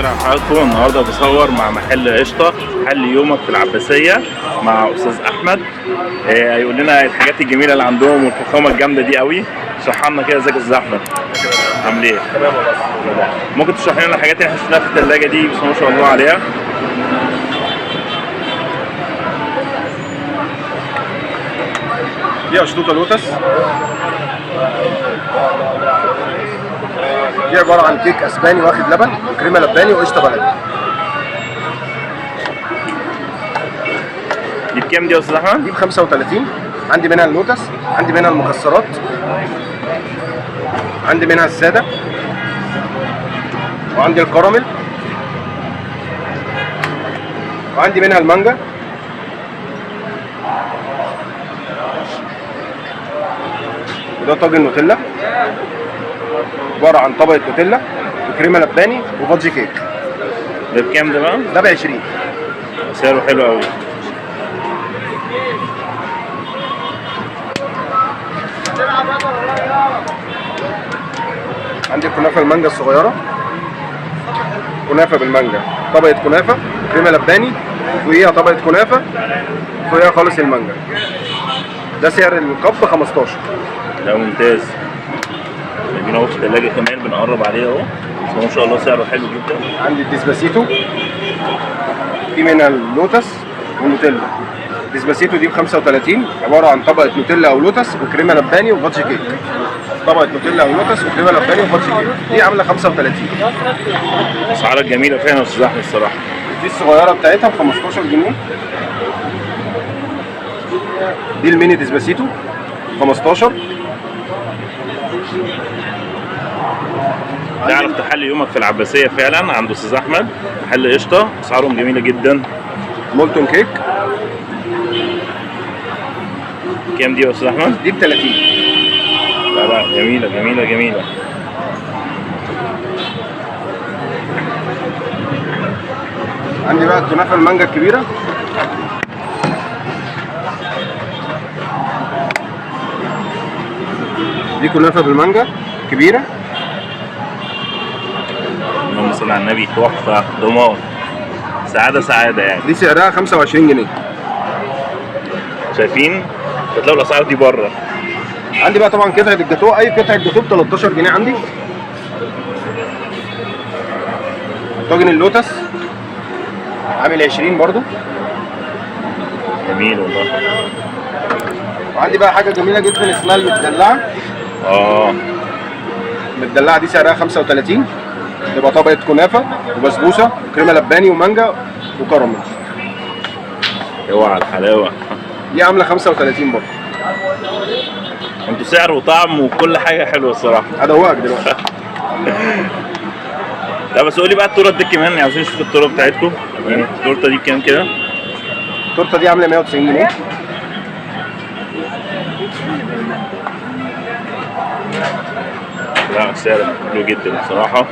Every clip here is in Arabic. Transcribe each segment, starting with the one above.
خير على حضراتكم. النهارده بصور مع محل قشطه، محل يومك في العباسيه مع استاذ احمد. هيقول لنا الحاجات الجميله اللي عندهم والفخامه الجامده دي قوي. اشرح لنا كده. ازيك يا استاذ احمد؟ عامل ايه؟ تمام والله. ممكن تشرح لنا الحاجات اللي احنا شفناها في الثلاجه دي؟ بسم الله ما شاء الله عليها. دي اشطوطه لوتس، دي عباره عن كيك اسباني واخد لبن وكريمه لباني وقشطه بلدي. دي بكام دي يا استاذ احمد؟ دي ب 35. عندي منها اللوتس، عندي منها المكسرات، عندي منها الساده، وعندي الكراميل، وعندي منها المانجا، وده طاجن نوتيلا عباره عن طبقه نوتيلا وكريمه لباني وفادجي كيك. ده بكام ده بقى؟ ده ب 20. سعره حلو قوي. عندي الكنافه المانجا الصغيره، كنافه بالمانجا، طبقه كنافه كريمه لباني وفوقيها طبقه كنافه وفوقيها خالص المانجا. ده سعر الكب 15. ده ممتاز. جايبين اهو في الثلاجه كمان، بنقرب عليه اهو. بس ما شاء الله سعره حلو جدا. عندي الديسباسيتو، في منها اللوتس والنوتيلا. الديسباسيتو دي ب 35، عباره عن طبقه نوتيلا او لوتس وكريمه لباني وفادجي كيك. طبقه نوتيلا او لوتس وكريمه لباني وفادجي كيك، دي عامله 35. اسعارها جميله فعلا يا استاذ احمد الصراحه. دي الصغيره بتاعتها ب 15 جنيه. دي الميني ديسباسيتو 15. تعرف تحلي يومك في العباسيه فعلا عند استاذ احمد، محل قشطه. اسعارهم جميله جدا. مولتون كيك كام دي يا استاذ احمد؟ دي ب 30. لا جميله جميله جميله. عندي بقى الكنافه المانجا الكبيره، دي كنافه بالمانجا كبيره. اللهم صل على النبي. تحفه، دمار، سعاده سعاده يعني. دي سعرها 25 جنيه. شايفين؟ هتلاقوا الاسعار دي بره. عندي بقى طبعا قطعه الجاتوه، اي قطعه جاتوه ب 13 جنيه عندي. طاجن اللوتس عامل 20 برضو. جميل والله. وعندي بقى حاجه جميله جدا اسمها المدلعه. المدلعه دي سعرها 35، تبقى طبقه كنافه وبسبوسه وكريمه لباني ومانجا وكراميل. اوعى الحلاوه. دي عامله 35 برضه. انتوا سعر وطعم وكل حاجه حلوه الصراحه. هدوقك دلوقتي. لا بس قولي بقى التورت دي كمان، عاوزين نشوف التورت بتاعتكم. يعني التورته دي بكام كده؟ التورته دي عامله 190 جنيه. لا سعر حلو جدا بصراحه.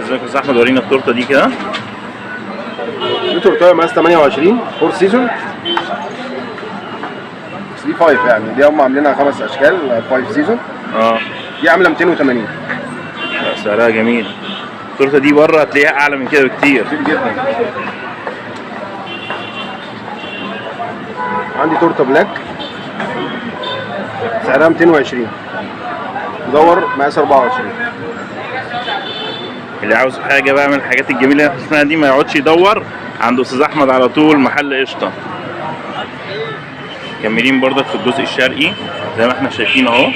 ازيك يا استاذ احمد؟ ورينا التورته دي كده. دي تورتايه مقاس 28 فور سيزون، بس دي 5 يعني، دي هم عاملينها 5 اشكال 5 سيزون. دي عامله 280. لا سعرها جميل. التورته دي بره هتلاقيها اعلى من كده بكتير. كتير جدا. عندي تورته بلاك سعرها 220، مدور مقاس 24. اللي عاوز حاجه بقى من الحاجات الجميله اللي احنا شفناها دي ما يقعدش يدور، عند استاذ احمد على طول، محل قشطه. مكملين برضك في الجزء الشرقي زي ما احنا شايفين اهو.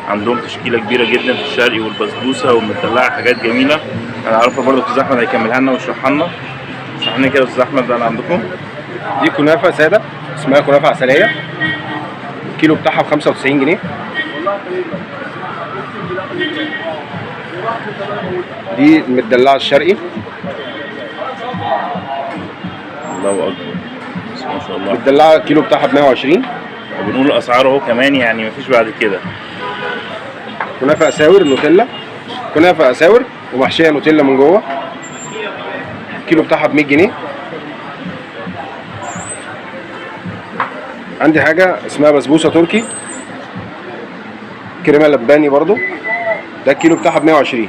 عندهم تشكيله كبيره جدا في الشرقي والبسبوسه والمدلعه، حاجات جميله. انا عارفه برضك استاذ احمد هيكملها لنا ويشرحها لنا. اشرح لنا كده استاذ احمد بقى اللي عندكم. دي كنافه ساده اسمها كنافه عسليه، الكيلو بتاعها ب 95 جنيه. دي المدلعه الشرقي. الله اكبر، بسم الله ما شاء الله. المدلعه الكيلو بتاعها ب 120. وبنقول الاسعار اهو كمان، يعني مفيش بعد كده. كنافه اساور نوتيلا، كنافه اساور ومحشيه نوتيلا من جوه، الكيلو بتاعها ب 100 جنيه. عندي حاجه اسمها بسبوسه تركي، كريمه لباني برضو، ده الكيلو بتاعها ب 120.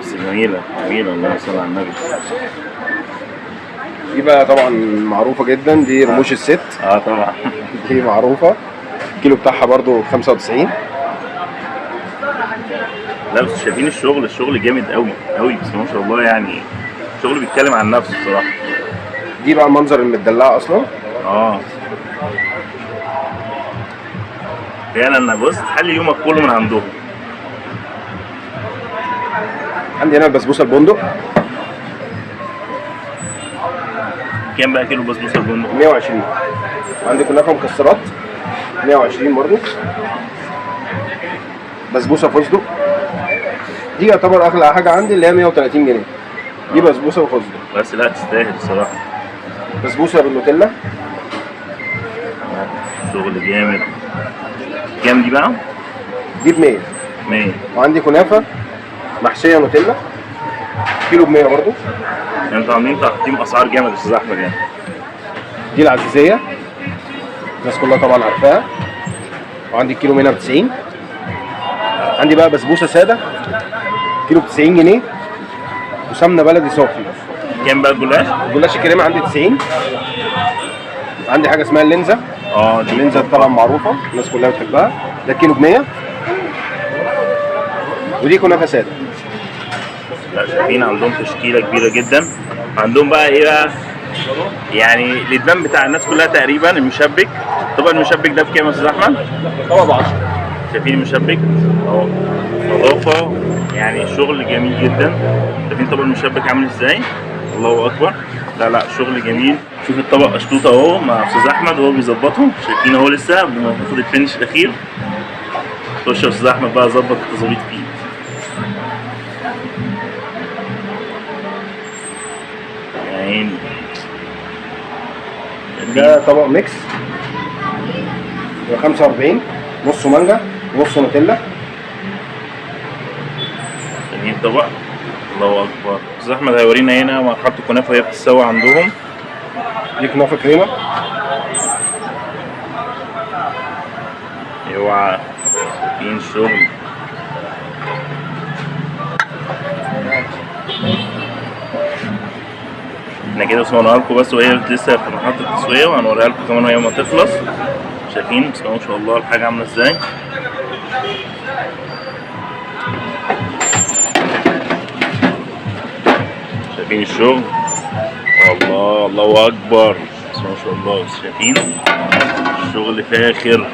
بس جميله جميله، اللهم صل على النبي. دي بقى طبعا معروفه جدا، دي رموش الست. طبعا. دي معروفه، الكيلو بتاعها برضو 95. لا بس شايفين الشغل جامد قوي قوي، بس ما شاء الله يعني الشغل بيتكلم عن نفسه الصراحه. دي بقى المنظر المدلعه اصلا. فعلا بص تحلي يومك كله من عندهم. عندي هنا البسبوسه البندق. كام بقى كيلو بسبوسه البندق؟ 120. وعندي كنافه مكسرات 120 برضو. بسبوسه فستق، دي يعتبر اغلى حاجه عندي اللي هي 130 جنيه. دي بسبوسه وفستق. بس لا تستاهل الصراحه. بسبوسه بالنوتيلا. شغل جامد. كام دي بقى؟ دي ب 100. 100. وعندي كنافه محشيه نوتيلا كيلو ب 100 برضو. يعني انتوا عاملين تقديم اسعار جامد يا استاذ احمد يعني. دي العزيزيه، الناس كلها طبعا عارفاها. وعندي الكيلو منها ب 90. عندي بقى بسبوسه ساده كيلو ب 90 جنيه وسمنه بلدي صافي. كام بقى الجلاش؟ الجلاش الكريمه عندي 90. عندي حاجه اسمها اللينزا. دي اللينزا طبعا معروفه، الناس كلها بتحبها. ده كيلو ب 100. ودي كنافه ساده. لا شايفين عندهم تشكيله كبيره جدا. عندهم بقى ايه بقى؟ يعني الادمان بتاع الناس كلها تقريبا المشبك. طبعا المشبك ده بكام يا استاذ احمد؟ طبعا ب 10. شايفين المشبك اهو، نظافه يعني شغل جميل جدا. شايفين طبعا المشبك عامل ازاي؟ الله اكبر. لا شغل جميل. شوف الطبق اشطوطه اهو مع استاذ احمد وهو بيظبطهم. شايفين اهو لسه قبل ما ناخد الفينش الاخير. خش يا استاذ احمد بقى ظبط التظابيط فيه. يعني ده طبق ميكس 45، نصه مانجا ونصه نوتيلا. جميل طبق. الله اكبر. استاذ احمد هيورينا هنا مرحله الكنافه وهي بتتسوى عندهم. دي كنافه كريمه. اوعى. شايفين الشغل. احنا كده صورناها لكم بس وهي لسه في مرحله التسويه، وهنوريها لكم كمان وهي ما تخلص. شايفين بسم الله ما شاء الله الحاجه عامله ازاي. شايفين الشغل. الله اكبر. بسم الله ما شاء الله. بس شايفين الشغل فاخر.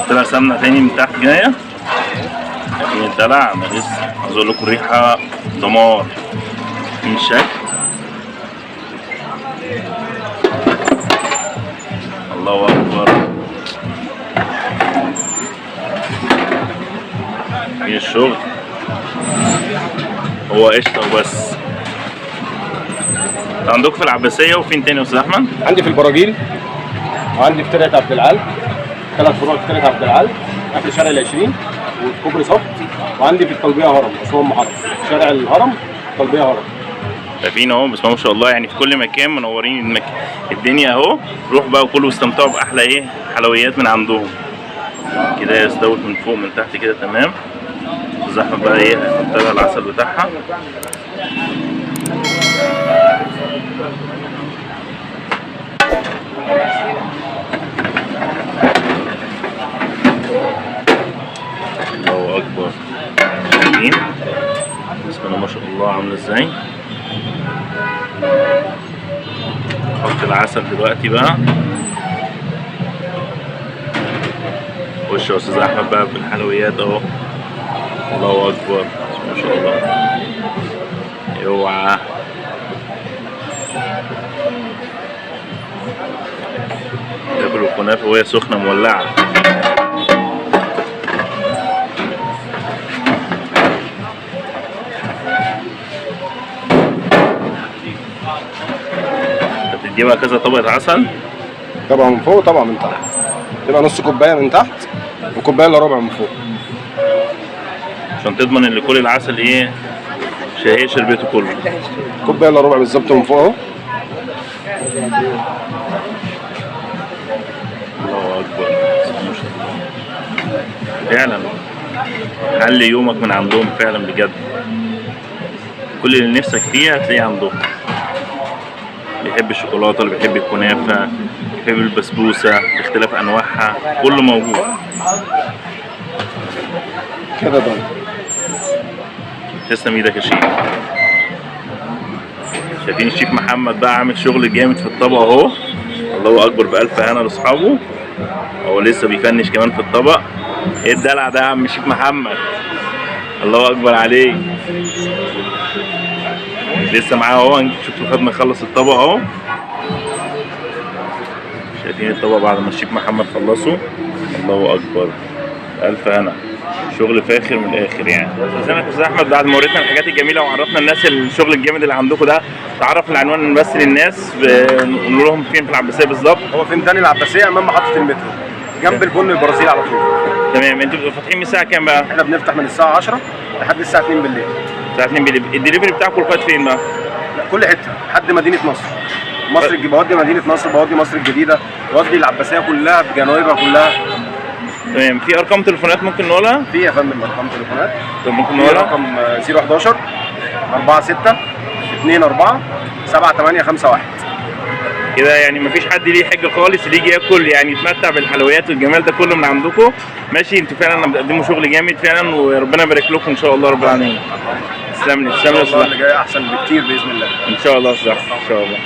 طلع سمنه تاني من تحت جايه. شايفين الدلع. انا لسه عايز اقول لكم الريحه دمار. من الشكل. الله اكبر. من الشغل. هو قشطه وبس. عندكم في العباسيه وفين تاني يا استاذ احمد؟ عندي في البراجيل، وعندي في ترعه عبد العال، 3 فروع في ترعه عبد العال قبل شارع ال20 وفي كوبري صف. وعندي في الطلبيه هرم، اسوان محرم، شارع الهرم الطلبيه هرم. شايفين اهو بسم الله ما شاء الله، يعني في كل مكان منورين الدنيا اهو. روح بقى وكلوا واستمتعوا باحلى ايه حلويات من عندهم. كده يستوت من فوق من تحت كده تمام. استاذ احمد بقى ايه هيحط لها العسل بتاعها. الله اكبر. شايفين بسم الله ما شاء الله عامله ازاي. نحط العسل دلوقتي بقى. خش يا استاذ احمد بقى بالحلويات اهو. الله اكبر ما شاء الله. اوعى. تاكل الكنافه وهي سخنه مولعه. دي بقى كذا طبقة عسل. طبعا من فوق وطبعا من تحت. تبقى نص كوباية من تحت وكوباية الا ربع من فوق. عشان تضمن ان كل العسل ايه هي شربته كله. كوباية الا ربع بالظبط من فوق اهو. فعلا حل يومك من عندهم فعلا بجد. كل اللي نفسك فيه هتلاقيه عندهم. بيحب الشوكولاته، اللي بيحب الكنافه، بيحب البسبوسه باختلاف انواعها، كله موجود. كده ضايع. تسلم ايدك يا شيخ. شايفين الشيف محمد بقى عامل شغل جامد في الطبق اهو. الله اكبر، بألف هنا لاصحابه. هو لسه بيفنش كمان في الطبق. ايه الدلع ده يا عم الشيف محمد؟ الله اكبر عليك. لسه معاه اهو، شفتوا لغايه ما يخلص الطبق اهو. شايفين الطبق بعد ما الشيف محمد خلصه. الله اكبر، ألف هنا. شغل فاخر من الاخر يعني. استاذ استاذ احمد، بعد ما وريتنا الحاجات الجميله وعرفنا الناس الشغل الجامد اللي عندكم ده، تعرف العنوان بس للناس، نقول لهم فين في العباسيه بالظبط؟ هو في ميدان العباسيه امام محطه المترو، جنب البن البرازيلي على طول. تمام. انتوا بتبقوا فاتحين من الساعه كام بقى؟ احنا بنفتح من الساعه 10 لحد الساعه 2 بالليل. الساعه 2 بالليل. الدليفري بتاعكم لغايه فين بقى؟ كل حته لحد مدينه نصر. بودي مدينه نصر، بودي مصر الجديده، بودي العباسيه كلها بجنايبها كلها. تمام. في ارقام تليفونات ممكن نقولها؟ في يا فندم ارقام تليفونات. طب ممكن في نقولها؟ رقم 011 46 24 7851. كده يعني مفيش حد ليه حجه خالص اللي يجي ياكل يعني يتمتع بالحلويات والجمال ده كله من عندكم. ماشي. انتوا فعلا بتقدموا شغل جامد فعلا، وربنا يبارك لكم ان شاء الله رب العالمين. تسلم لي. تسلم لي يا استاذ. اللي جاي احسن بكتير باذن الله. ان شاء الله يا استاذ. ان شاء الله.